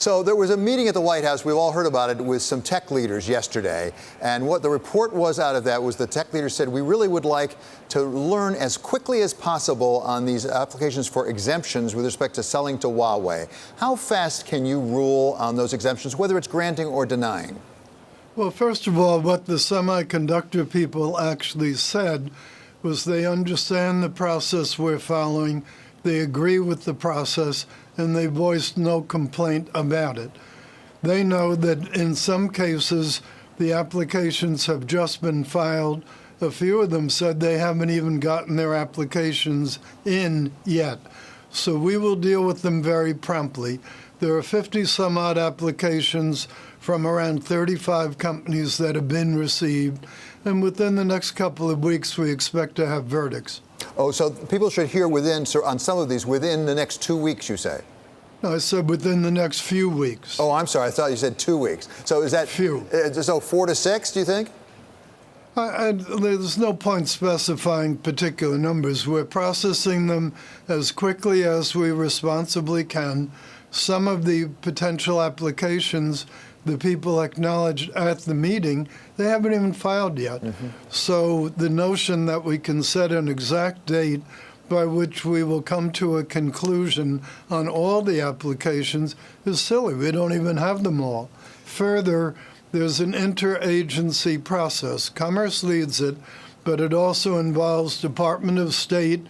So there was a meeting at the White House, we've all heard about it, with some tech leaders yesterday. And what the report was out of that was the tech leaders said, we really would like to learn as quickly as possible on these applications for exemptions with respect to selling to Huawei. How fast can you rule on those exemptions, whether it's granting or denying? Well, first of all, what the semiconductor people actually said was they understand the process we're following, they agree with the process, and they voiced no complaint about it. They know that in some cases, the applications have just been filed. A few of them said they haven't even gotten their applications in yet. So we will deal with them very promptly. There are 50 some odd applications from around 35 companies that have been received. And within the next couple of weeks, we expect to have verdicts. Oh, so people should hear on some of these within the next 2 weeks, you say? No, I said within the next few weeks. Oh, I'm sorry. I thought you said 2 weeks. So is that few? So 4 to 6, do you think? There's no point specifying particular numbers. We're processing them as quickly as we responsibly can. Some of the potential applications the people acknowledged at the meeting, they haven't even filed yet. Mm-hmm. So the notion that we can set an exact date by which we will come to a conclusion on all the applications is silly. We don't even have them all. Further, there's an interagency process. Commerce leads it, but it also involves Department of State,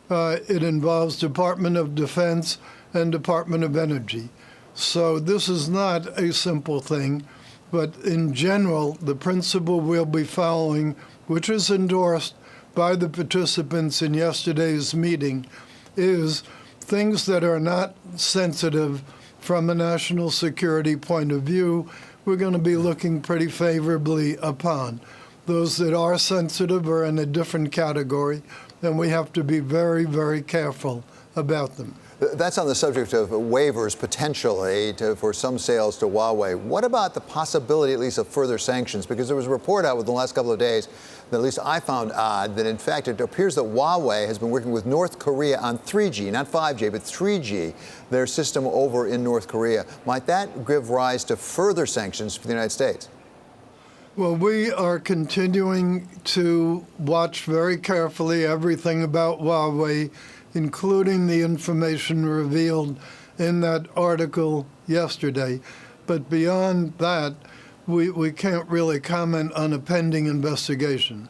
it involves Department of Defense, and Department of Energy. So this is not a simple thing, but in general, the principle we'll be following, which is endorsed by the participants in yesterday's meeting, is things that are not sensitive from a national security point of view, we're going to be looking pretty favorably upon. Those that are sensitive are in a different category, and we have to be very, very careful about them. That's on the subject of waivers potentially for some sales to Huawei. What about the possibility, at least, of further sanctions? Because there was a report out within the last couple of days that at least I found odd that, in fact, it appears that Huawei has been working with North Korea on 3G, not 5G, but 3G, their system over in North Korea. Might that give rise to further sanctions for the United States? Well, we are continuing to watch very carefully everything about Huawei, including the information revealed in that article yesterday. But beyond that, we can't really comment on a pending investigation.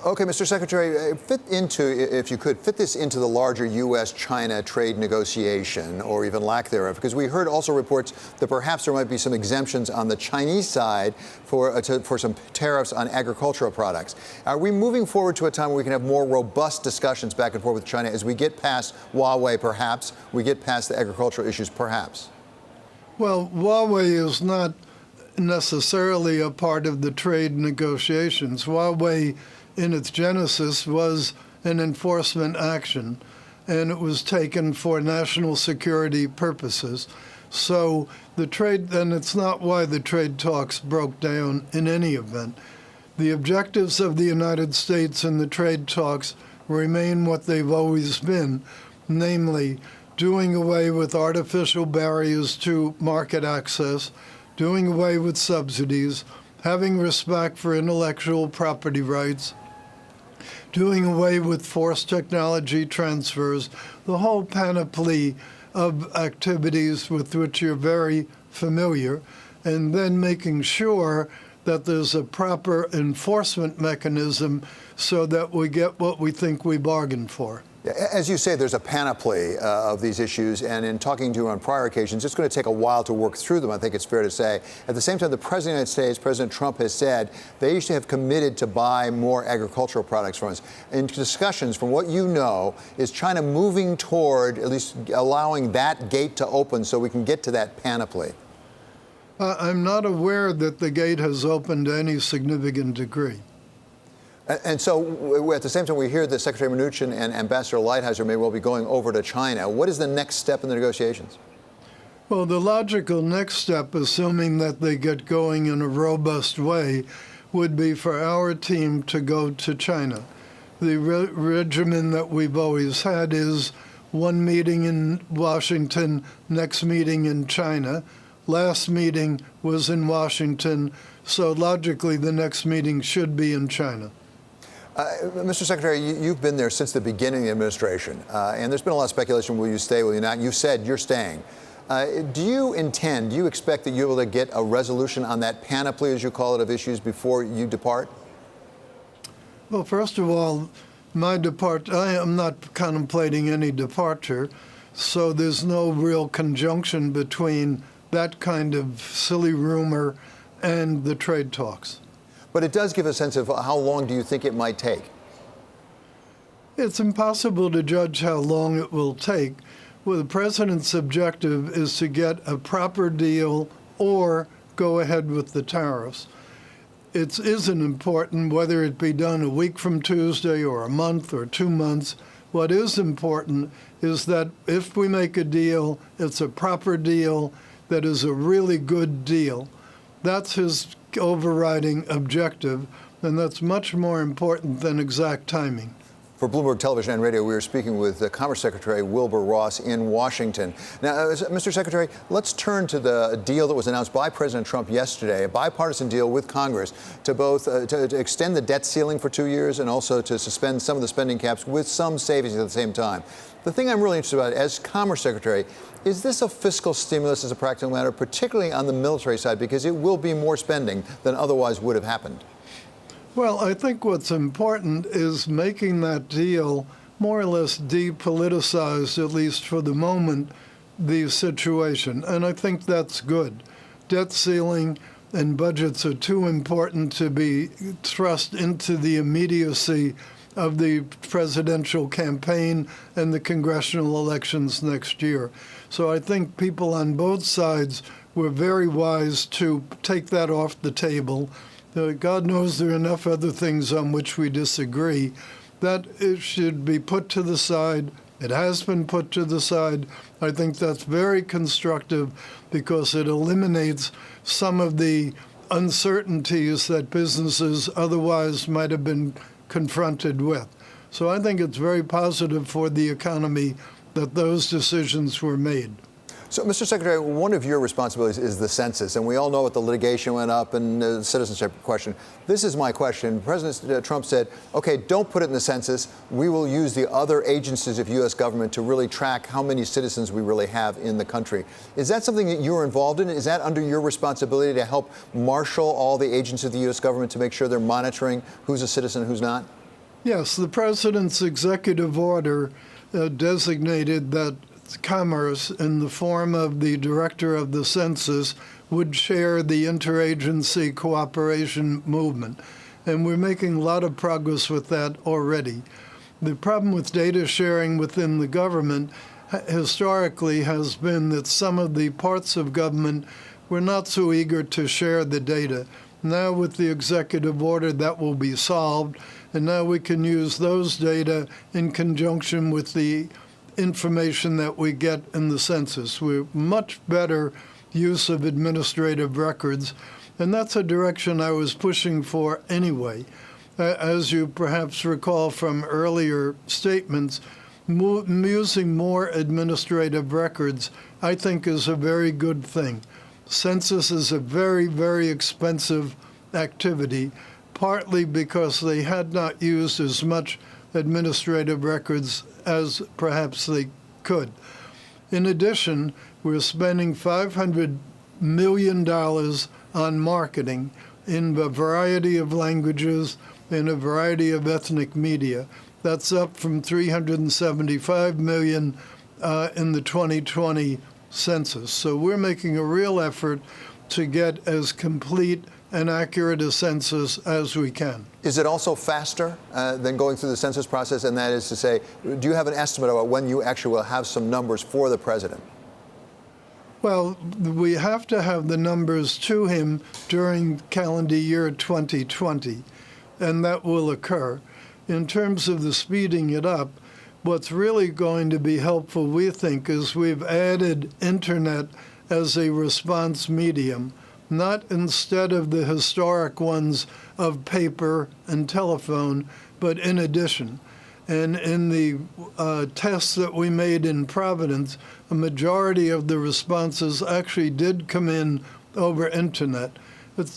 Okay, Mr. Secretary, if you could, fit this into the larger U.S.-China trade negotiation, or even lack thereof, because we heard also reports that perhaps there might be some exemptions on the Chinese side for some tariffs on agricultural products. Are we moving forward to a time where we can have more robust discussions back and forth with China as we get past Huawei, perhaps, we get past the agricultural issues, perhaps? Well, Huawei is not necessarily a part of the trade negotiations. Huawei, in its genesis, was an enforcement action, and it was taken for national security purposes. So the trade, and it's not why the trade talks broke down in any event. The objectives of the United States in the trade talks remain what they've always been, namely doing away with artificial barriers to market access, doing away with subsidies, having respect for intellectual property rights, doing away with forced technology transfers, the whole panoply of activities with which you're very familiar, and then making sure that there's a proper enforcement mechanism so that we get what we think we bargained for. As you say, there's a panoply of these issues, and in talking to you on prior occasions, it's going to take a while to work through them, I think it's fair to say. At the same time, the President of the United States, President Trump, has said they usually have committed to buy more agricultural products from us. In discussions, from what you know, is China moving toward at least allowing that gate to open so we can get to that panoply? I'm not aware that the gate has opened to any significant degree. And so, at the same time, we hear that Secretary Mnuchin and Ambassador Lighthizer may well be going over to China. What is the next step in the negotiations? Well, the logical next step, assuming that they get going in a robust way, would be for our team to go to China. The regimen that we've always had is one meeting in Washington, next meeting in China. Last meeting was in Washington, so logically the next meeting should be in China. Mr. Secretary, you've been there since the beginning of the administration, and there's been a lot of speculation, will you stay, will you not? You said you're staying. Do you expect that you're able to get a resolution on that panoply, as you call it, of issues before you depart? Well, first of all, I am not contemplating any departure, so there's no real conjunction between that kind of silly rumor and the trade talks. But it does give a sense of how long do you think it might take? It's impossible to judge how long it will take. Well, the president's objective is to get a proper deal or go ahead with the tariffs. It isn't important whether it be done a week from Tuesday or a month or 2 months. What is important is that if we make a deal, it's a proper deal that is a really good deal. That's his overriding objective, and that's much more important than exact timing. For Bloomberg Television and Radio, we are speaking with Commerce Secretary Wilbur Ross in Washington. Now, Mr. Secretary, let's turn to the deal that was announced by President Trump yesterday, a bipartisan deal with Congress to both to extend the debt ceiling for 2 years and also to suspend some of the spending caps with some savings at the same time. The thing I'm really interested about as Commerce Secretary, is this a fiscal stimulus as a practical matter, particularly on the military side, because it will be more spending than otherwise would have happened? Well, I think what's important is making that deal more or less depoliticized, at least for the moment, the situation. And I think that's good. Debt ceiling and budgets are too important to be thrust into the immediacy of the presidential campaign and the congressional elections next year. So I think people on both sides were very wise to take that off the table. God knows there are enough other things on which we disagree. That it should be put to the side. It has been put to the side. I think that's very constructive because it eliminates some of the uncertainties that businesses otherwise might have been confronted with. So I think it's very positive for the economy that those decisions were made. So, Mr. Secretary, one of your responsibilities is the census, and we all know what the litigation went up and the citizenship question. This is my question. President Trump said, okay, don't put it in the census. We will use the other agencies of U.S. government to really track how many citizens we really have in the country. Is that something that you're involved in? Is that under your responsibility to help marshal all the agencies of the U.S. government to make sure they're monitoring who's a citizen and who's not? Yes, the president's executive order designated that Commerce, in the form of the director of the census, would share the interagency cooperation movement. And we're making a lot of progress with that already. The problem with data sharing within the government historically has been that some of the parts of government were not so eager to share the data. Now with the executive order, that will be solved, and now we can use those data in conjunction with the information that we get in the census. We're much better use of administrative records, and that's a direction I was pushing for anyway. As you perhaps recall from earlier statements, using more administrative records, I think, is a very good thing. Census is a very, very expensive activity, partly because they had not used as much administrative records as perhaps they could. In addition, we're spending $500 million on marketing in a variety of languages, in a variety of ethnic media. That's up from $375 million in the 2020 census. So we're making a real effort to get as complete and accurate a census as we can. Is it also faster than going through the census process? And that is to say, do you have an estimate about when you actually will have some numbers for the president? Well, we have to have the numbers to him during calendar year 2020, and that will occur. In terms of the speeding it up, what's really going to be helpful, we think, is we've added internet as a response medium, not instead of the historic ones of paper and telephone, but in addition. And in the tests that we made in Providence, a majority of the responses actually did come in over internet.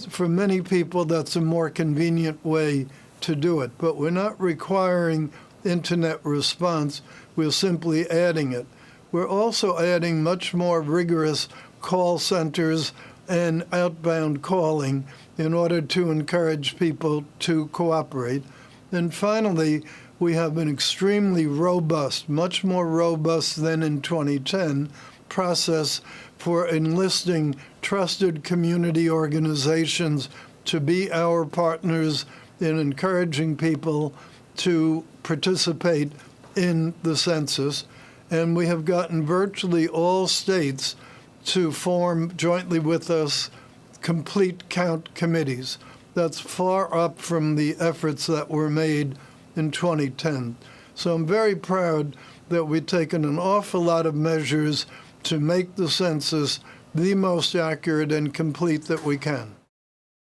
For many people, that's a more convenient way to do it. But we're not requiring internet response. We're simply adding it. We're also adding much more rigorous call centers and outbound calling in order to encourage people to cooperate. And finally, we have an extremely robust, much more robust than in 2010, process for enlisting trusted community organizations to be our partners in encouraging people to participate in the census. And we have gotten virtually all states to form jointly with us complete count committees. That's far up from the efforts that were made in 2010. So I'm very proud that we've taken an awful lot of measures to make the census the most accurate and complete that we can.